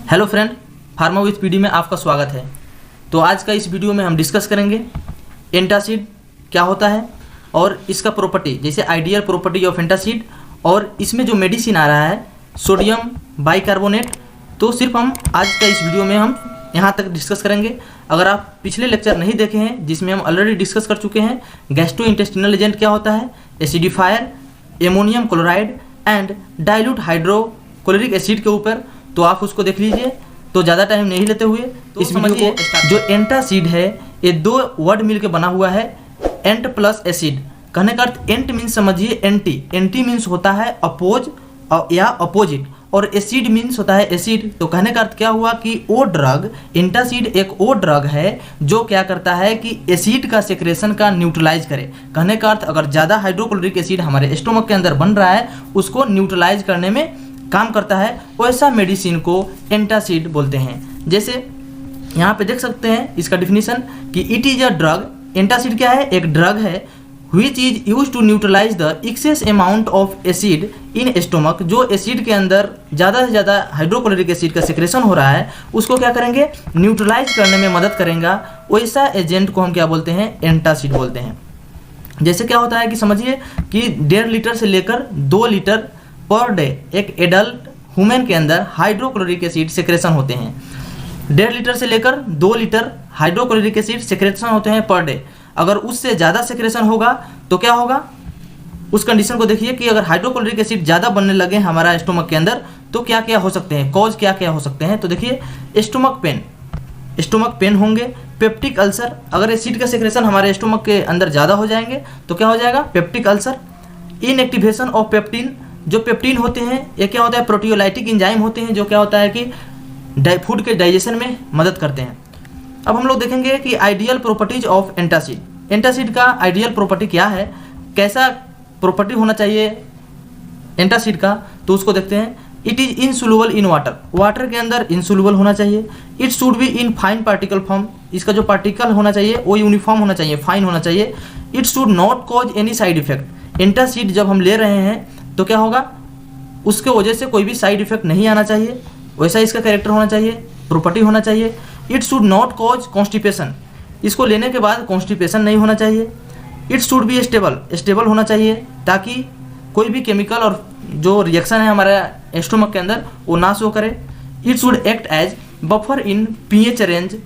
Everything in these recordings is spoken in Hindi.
Hello friend, pharma with PD में आपका स्वागत है। तो आज का इस वीडियो में हम डिस्कस करेंगे एंटासिड क्या होता है और इसका प्रॉपर्टी, जैसे आइडियल प्रॉपर्टी ऑफ एंटासिड, और इसमें जो मेडिसिन आ रहा है सोडियम बाइकार्बोनेट। तो सिर्फ हम आज का इस वीडियो में हम यहाँ तक डिस्कस करेंगे। अगर आप पिछले लेक्चर नहीं देखे हैं जिसमें हम ऑलरेडी डिस्कस कर चुके हैं गैस्ट्रोइंटेस्टिनल एजेंट क्या होता है, acidifier, ammonium chloride and dilute hydrochloric acid के ऊपर, तो आप उसको देख लीजिए। तो ज़्यादा टाइम नहीं लेते हुए तो इस वीडियो को, जो एंटासिड है ये दो वर्ड मिल के बना हुआ है, एंट प्लस एसिड। कहने का अर्थ एंट मीन्स समझिए एंटी, एंटी मीन्स होता है अपोज या अपोजिट, और एसिड मीन्स होता है एसिड। तो कहने का अर्थ क्या हुआ कि वो ड्रग, एंटासिड एक वो ड्रग है जो क्या करता है कि एसिड का सेक्रेशन का न्यूट्रलाइज करे। कहने का अर्थ अगर ज़्यादा हाइड्रोक्लोरिक एसिड हमारे स्टोमक के अंदर बन रहा है उसको न्यूट्रलाइज करने में काम करता है, वैसा मेडिसिन को एंटासिड बोलते हैं। जैसे यहाँ पे देख सकते हैं इसका डिफिनीशन कि it is a drug. Antacid क्या है? एक ड्रग है which is used to neutralize the excess amount of acid in stomach। जो एसिड के अंदर ज़्यादा से ज़्यादा हाइड्रोक्लोरिक एसिड का सिक्रेशन हो रहा है उसको क्या करेंगे, न्यूट्रलाइज करने में मदद करेगा। वैसा एजेंट को हम क्या बोलते हैं, एंटासिड बोलते हैं। जैसे क्या होता है कि समझिए कि 1.5 लीटर से लेकर 2 लीटर पर डे एक एडल्ट ह्यूमन के अंदर हाइड्रोक्लोरिक एसिड सेक्रेशन होते हैं। 1.5 लीटर से लेकर 2 लीटर हाइड्रोक्लोरिक एसिड सेक्रेशन होते हैं पर डे। अगर उससे ज़्यादा सेक्रेशन होगा तो क्या होगा, उस कंडीशन को देखिए कि अगर हाइड्रोक्लोरिक एसिड ज़्यादा बनने लगे हमारा स्टोमक के अंदर तो क्या क्या हो सकते हैं, कॉज क्या क्या हो सकते हैं। तो देखिए स्टोमक पेन होंगे, पेप्टिक अल्सर। अगर एसिड का सेक्रेशन हमारे स्टोमक के अंदर ज़्यादा हो जाएंगे तो क्या हो जाएगा, पेप्टिक अल्सर। इनएक्टिवेशन ऑफ पेप्टिन, जो पेप्टिन होते हैं ये क्या होता है, प्रोटियोलाइटिक एंजाइम होते हैं जो क्या होता है कि फूड के डाइजेशन में मदद करते हैं। अब हम लोग देखेंगे कि ideal properties of antacid. Antacid का आइडियल प्रॉपर्टी क्या है, कैसा प्रॉपर्टी होना चाहिए एंटासिड का, तो उसको देखते हैं। It is insoluble in water, water के अंदर इनसोल्यूबल होना चाहिए। It should be in fine particle form, इसका जो पार्टिकल होना चाहिए वो यूनिफॉर्म होना चाहिए, फाइन होना चाहिए। It should not cause any side effect. Antacid जब हम ले रहे हैं तो क्या होगा, उसके वजह से कोई भी साइड इफेक्ट नहीं आना चाहिए, वैसा इसका कैरेक्टर होना चाहिए, प्रॉपर्टी होना चाहिए। It should not cause constipation, इसको लेने के बाद कॉन्स्टिपेशन नहीं होना चाहिए। इट शुड बी स्टेबल होना चाहिए ताकि कोई भी केमिकल और जो रिएक्शन है हमारे स्टोमक के अंदर वो ना शो करे। It should act as buffer in pH range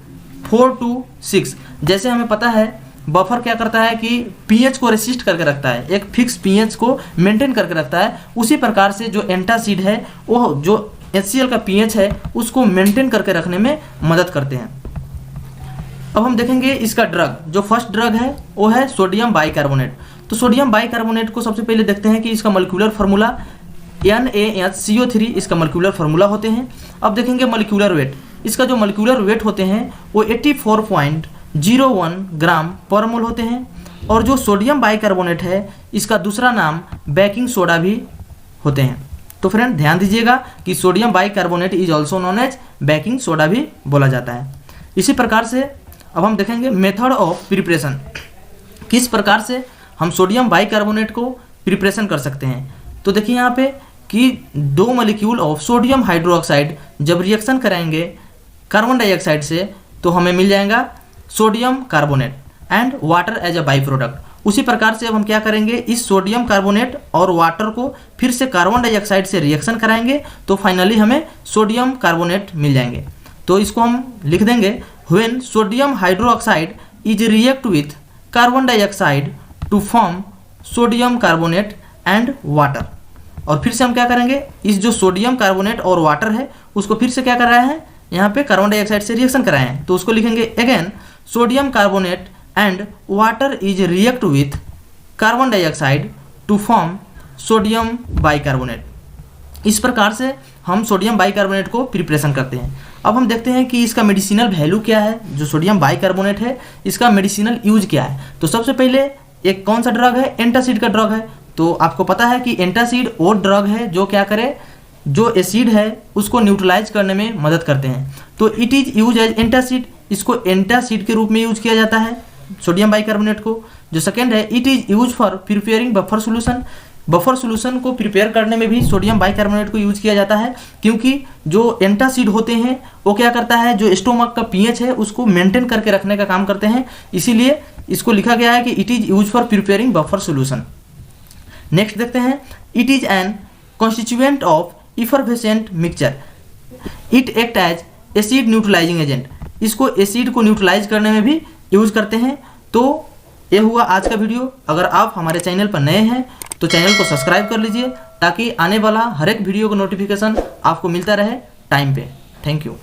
4 to 6। जैसे हमें पता है बफर क्या करता है कि पीएच को रेसिस्ट करके रखता है, एक फिक्स पीएच को मेंटेन करके रखता है। उसी प्रकार से जो एंटासिड है वो जो HCl का पीएच है उसको मेंटेन करके रखने में मदद करते हैं। अब हम देखेंगे इसका ड्रग, जो फर्स्ट ड्रग है वो है सोडियम बाइकार्बोनेट। तो सोडियम बाइकार्बोनेट को सबसे पहले देखते हैं कि इसका मॉलिक्यूलर फार्मूला NaHCO3 इसका मॉलिक्यूलर फार्मूला होते हैं। अब देखेंगे मॉलिक्यूलर वेट, इसका जो मॉलिक्यूलर वेट होते हैं वो 84.01 ग्राम पर मोल होते हैं। और जो सोडियम बाइकार्बोनेट है इसका दूसरा नाम बेकिंग सोडा भी होते हैं। तो फ्रेंड ध्यान दीजिएगा कि sodium bicarbonate is also known as baking soda भी बोला जाता है। इसी प्रकार से अब हम देखेंगे मेथड ऑफ प्रिपरेशन, किस प्रकार से हम सोडियम बाइकार्बोनेट को प्रिपरेशन कर सकते हैं। तो देखिए यहाँ पे कि 2 मॉलिक्यूल ऑफ सोडियम हाइड्रोक्साइड जब रिएक्शन कराएंगे कार्बन डाइऑक्साइड से तो हमें मिल जाएगा sodium carbonate and water as a by product. उसी प्रकार से अब हम क्या करेंगे, इस सोडियम कार्बोनेट और वाटर को फिर से कार्बन डाइऑक्साइड से रिएक्शन कराएंगे तो फाइनली हमें सोडियम कार्बोनेट मिल जाएंगे। तो इसको हम लिख देंगे, when sodium hydroxide is react with carbon dioxide to form sodium carbonate and water. और फिर से हम क्या करेंगे, इस जो सोडियम कार्बोनेट और वाटर है उसको फिर से क्या कर रहे हैं, यहाँ पे कार्बन डाइऑक्साइड से रिएक्शन कराए हैं तो उसको लिखेंगे again sodium carbonate and water is react with carbon dioxide to form sodium bicarbonate. इस प्रकार से हम सोडियम बाइकार्बोनेट को प्रिपरेशन करते हैं। अब हम देखते हैं कि इसका मेडिसिनल वैल्यू क्या है, जो सोडियम बाइकार्बोनेट है इसका मेडिसिनल यूज क्या है। तो सबसे पहले एक कौन सा ड्रग है, एंटासिड का ड्रग है। तो आपको पता है कि एंटासिड वो ड्रग है जो क्या करे, जो एसिड है उसको न्यूट्रलाइज करने में मदद करते हैं। तो it is use as antacid, इसको एंटासिड के रूप में यूज किया जाता है सोडियम बाइकार्बोनेट को। जो सेकेंड है, it is use for preparing buffer solution, buffer solution को प्रिपेयर करने में भी सोडियम बाइकार्बोनेट को यूज किया जाता है, क्योंकि जो एंटासिड होते हैं वो क्या करता है, जो स्टोमक का पीएच है उसको मेंटेन करके रखने का काम करते हैं, इसीलिए इसको लिखा गया है कि it is use for preparing buffer solution. Next देखते हैं, it is an constituent of effervescent mixture, it act as acid neutralizing agent, इसको एसिड को न्यूट्रलाइज करने में भी यूज करते हैं। तो ये हुआ आज का वीडियो। अगर आप हमारे चैनल पर नए हैं तो चैनल को सब्सक्राइब कर लीजिए, ताकि आने वाला हर एक वीडियो का नोटिफिकेशन आपको मिलता रहे टाइम पे। Thank you.